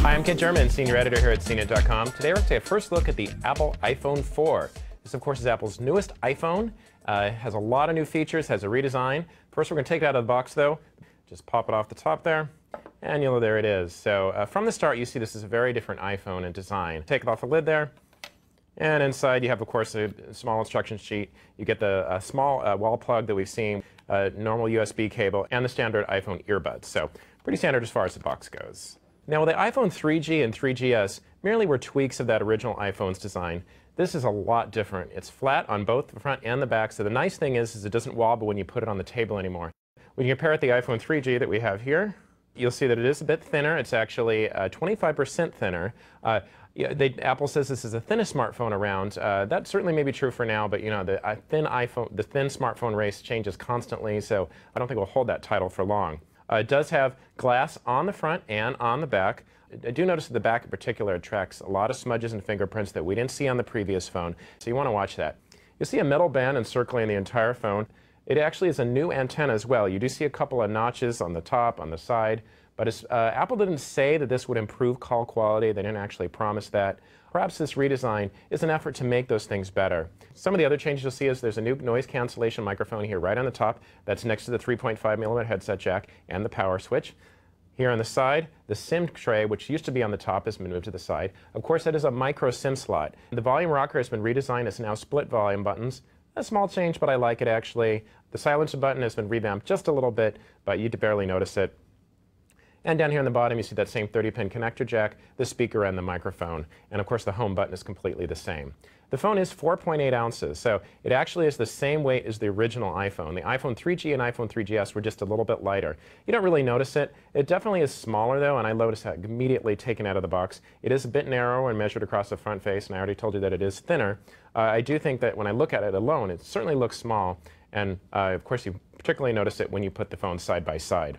Hi, I'm Kit German, Senior Editor here at CNET.com. Today we're going to take a first look at the Apple iPhone 4. This, of course, is Apple's newest iPhone. It has a lot of new features, has a redesign. First, we're going to take it out of the box, though. Just pop it off the top there, and there it is. So from the start, you see this is a very different iPhone in design. Take it off the lid there, and inside you have, of course, a small instruction sheet. You get the small wall plug that we've seen, normal USB cable, and the standard iPhone earbuds. So pretty standard as far as the box goes. Now, the iPhone 3G and 3GS merely were tweaks of that original iPhone's design. This is a lot different. It's flat on both the front and the back, so the nice thing is it doesn't wobble when you put it on the table anymore. When you compare it to the iPhone 3G that we have here, you'll see that it is a bit thinner. It's actually 25% thinner. Apple says this is the thinnest smartphone around. That certainly may be true for now, but the thin smartphone race changes constantly, so I don't think we'll hold that title for long. It does have glass on the front and on the back. I do notice that the back in particular attracts a lot of smudges and fingerprints that we didn't see on the previous phone, so you want to watch that. You'll see a metal band encircling the entire phone. It actually is a new antenna as well. You do see a couple of notches on the top, on the side, but Apple didn't say that this would improve call quality. They didn't actually promise that. Perhaps this redesign is an effort to make those things better. Some of the other changes you'll see is there's a new noise cancellation microphone here right on the top. That's next to the 3.5mm headset jack and the power switch. Here on the side, the SIM tray, which used to be on the top, has been moved to the side. Of course, that is a micro SIM slot. The volume rocker has been redesigned. It's now split volume buttons. A small change, but I like it actually. The silencer button has been revamped just a little bit, but you'd barely notice it. And down here on the bottom, you see that same 30-pin connector jack, the speaker, and the microphone. And of course, the home button is completely the same. The phone is 4.8 ounces, so it actually is the same weight as the original iPhone. The iPhone 3G and iPhone 3GS were just a little bit lighter. You don't really notice it. It definitely is smaller, though, and I noticed that immediately taken out of the box. It is a bit narrower and measured across the front face, and I already told you that it is thinner. I do think that when I look at it alone, it certainly looks small, and of course, you particularly notice it when you put the phones side by side.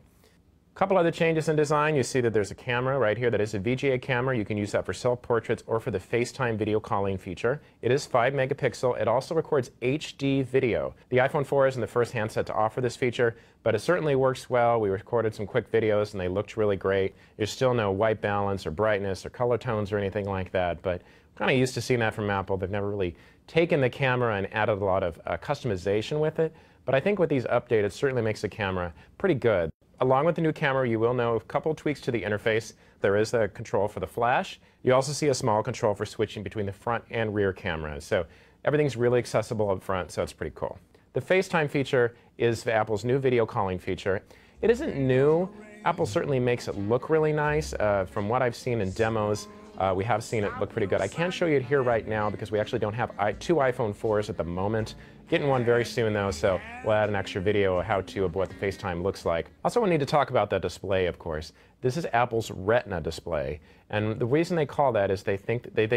A couple other changes in design. You see that there's a camera right here that is a VGA camera. You can use that for self-portraits or for the FaceTime video calling feature. It is 5 megapixel. It also records HD video. The iPhone 4 isn't the first handset to offer this feature, but it certainly works well. We recorded some quick videos and they looked really great. There's still no white balance or brightness or color tones or anything like that, but I'm kind of used to seeing that from Apple. They've never really taken the camera and added a lot of customization with it, but I think with these updates, it certainly makes the camera pretty good. Along with the new camera, you will know a couple of tweaks to the interface. There is a control for the flash. You also see a small control for switching between the front and rear cameras. So everything's really accessible up front, so it's pretty cool. The FaceTime feature is Apple's new video calling feature. It isn't new. Apple certainly makes it look really nice. From what I've seen in demos, we have seen it look pretty good. I can't show you it here right now because we actually don't have two iPhone 4s at the moment. Getting one very soon though, so we'll add an extra video of how-to of what the FaceTime looks like. Also, we need to talk about that display, of course. This is Apple's Retina display, and the reason they call that is they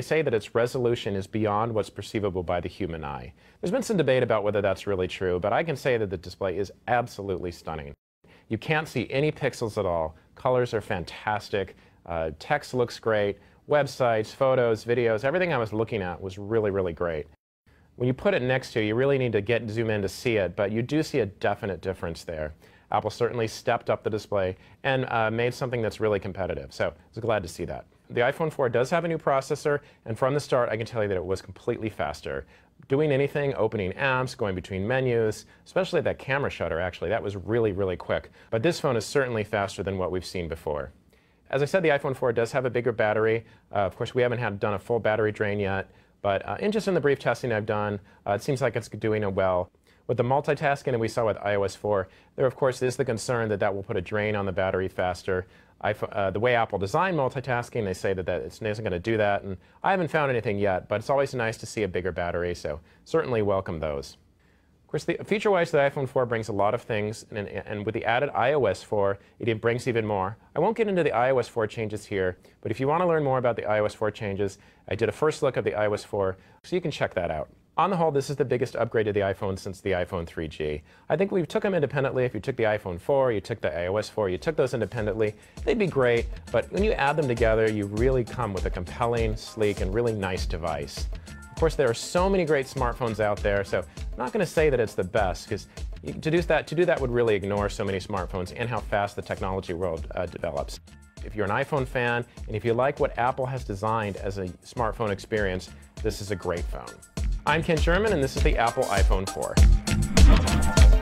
say that its resolution is beyond what's perceivable by the human eye. There's been some debate about whether that's really true, but I can say that the display is absolutely stunning. You can't see any pixels at all. Colors are fantastic. Text looks great. Websites, photos, videos, everything I was looking at was really, really great. When you put it next to you really need to zoom in to see it, but you do see a definite difference there. Apple certainly stepped up the display and made something that's really competitive, so I was glad to see that. The iPhone 4 does have a new processor, and from the start I can tell you that it was completely faster. Doing anything, opening apps, going between menus, especially that camera shutter actually, that was really, really quick. But this phone is certainly faster than what we've seen before. As I said, the iPhone 4 does have a bigger battery. Of course, we haven't done a full battery drain yet, but just in the brief testing I've done, it seems like it's doing it well. With the multitasking that we saw with iOS 4, there of course is the concern that that will put a drain on the battery faster. The way Apple designed multitasking, they say that it isn't going to do that, and I haven't found anything yet, but it's always nice to see a bigger battery, so certainly welcome those. Of course, feature-wise, the iPhone 4 brings a lot of things, and with the added iOS 4, it brings even more. I won't get into the iOS 4 changes here, but if you want to learn more about the iOS 4 changes, I did a first look at the iOS 4, so you can check that out. On the whole, this is the biggest upgrade to the iPhone since the iPhone 3G. I think we took them independently. If you took the iPhone 4, you took the iOS 4, you took those independently, they'd be great, but when you add them together, you really come with a compelling, sleek, and really nice device. Of course, there are so many great smartphones out there, so I'm not going to say that it's the best, because to do that would really ignore so many smartphones and how fast the technology world develops. if you're an iPhone fan, and if you like what Apple has designed as a smartphone experience, this is a great phone. I'm Ken Sherman, and this is the Apple iPhone 4.